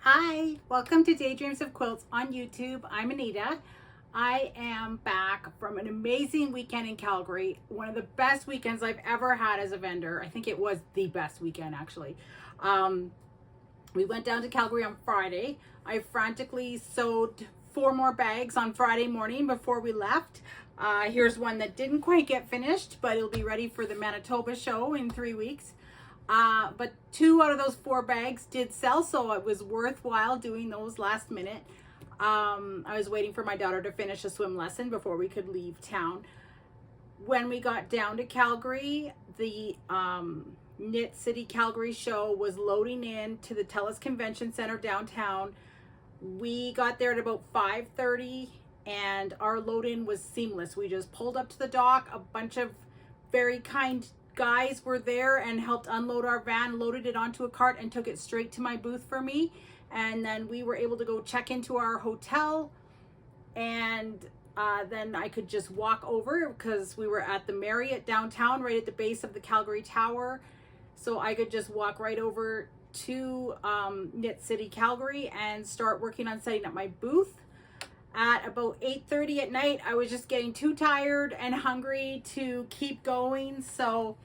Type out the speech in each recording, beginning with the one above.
Hi, welcome to Daydreams of Quilts on YouTube. I'm Anita. I am back from an amazing weekend in Calgary. One of the best weekends I've ever had as a vendor. I think it was the best weekend actually. We went down to Calgary on Friday. I frantically sewed 4 more bags on Friday morning before we left. Here's one that didn't quite get finished, but it'll be ready for the Manitoba show in 3 weeks. But 2 out of those 4 bags did sell, so it was worthwhile doing those last minute. I was waiting for my daughter to finish a swim lesson before we could leave town. When we got down to Calgary, the Knit City Calgary show was loading in to the TELUS Convention Center downtown. We got there at about 5:30 and our load-in was seamless. We just pulled up to the dock. A bunch of very kind guys were there and helped unload our van, loaded it onto a cart and took it straight to my booth for me. And then we were able to go check into our hotel, and then I could just walk over because we were at the Marriott downtown right at the base of the Calgary Tower. So I could just walk right over to Knit City Calgary and start working on setting up my booth. At about 8:30 at night, I was just getting too tired and hungry to keep going. So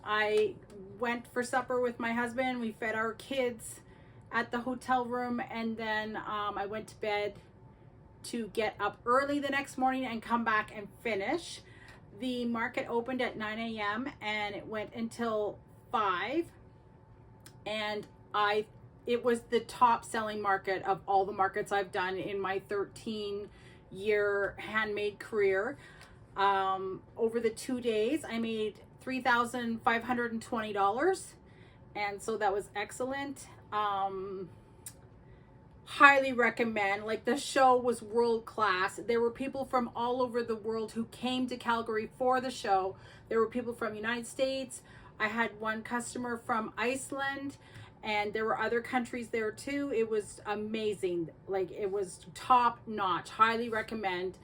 I went for supper with my husband. We fed our kids at the hotel room, and then I went to bed to get up early the next morning and come back and finish. The market opened at 9 a.m. and it went until 5, and it was the top selling market of all the markets I've done in my 13-year handmade career. Over the 2 days, I made $3,520, and so that was excellent. Highly recommend. Like, the show was world class. There were people from all over the world who came to Calgary for the show. There were people from the United States. I had one customer from Iceland, and there were other countries there too. It was amazing. Like, it was top notch. Highly recommend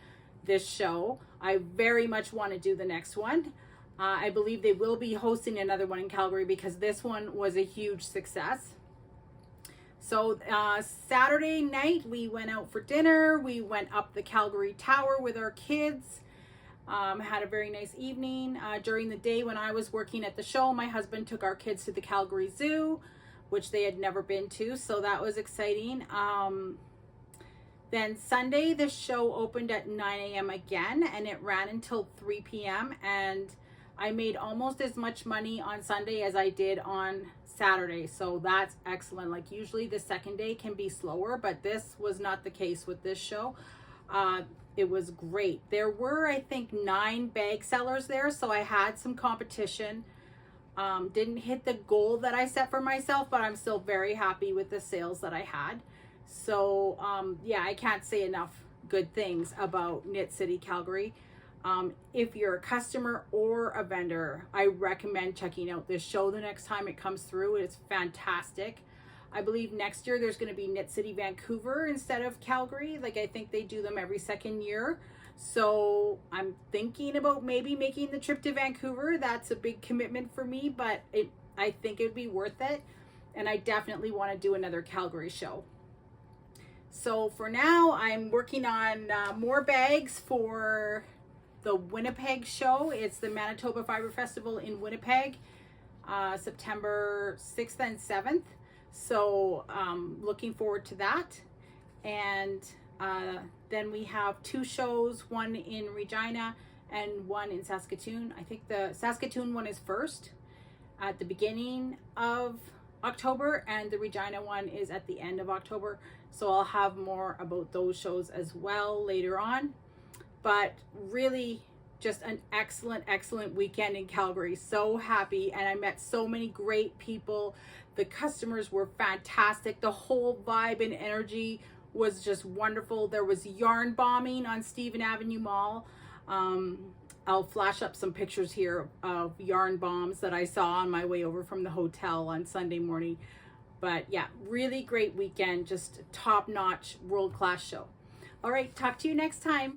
this show. I very much want to do the next one. I believe they will be hosting another one in Calgary because this one was a huge success. So Saturday night we went out for dinner. We went up the Calgary Tower with our kids. Had a very nice evening. During the day when I was working at the show, my husband took our kids to the Calgary Zoo, which they had never been to, so that was exciting. Then Sunday, the show opened at 9 a.m. again, and it ran until 3 p.m. and I made almost as much money on Sunday as I did on Saturday, so that's excellent. Like, usually the second day can be slower, but this was not the case with this show. It was great. There were, I think, 9 bag sellers there, so I had some competition. Didn't hit the goal that I set for myself, but I'm still very happy with the sales that I had. So yeah, I can't say enough good things about Knit City Calgary. If you're a customer or a vendor, I recommend checking out this show the next time it comes through. It's fantastic. I believe next year there's going to be Knit City Vancouver instead of Calgary. Like, I think they do them every second year. So I'm thinking about maybe making the trip to Vancouver. That's a big commitment for me, but I think it'd be worth it. And I definitely want to do another Calgary show. So for now, I'm working on more bags for the Winnipeg show. It's the Manitoba Fiber Festival in Winnipeg, September 6th and 7th. So looking forward to that. And then we have 2 shows, one in Regina and one in Saskatoon. I think the Saskatoon one is first at the beginning of October, and the Regina one is at the end of October. So I'll have more about those shows as well later on. But really just an excellent weekend in Calgary. So happy, and I met so many great people. The customers were fantastic. The whole vibe and energy was just wonderful. There was yarn bombing on Stephen Avenue Mall. I'll flash up some pictures here of yarn bombs that I saw on my way over from the hotel on Sunday morning. But yeah, really great weekend, just top-notch, world-class show. All right, talk to you next time.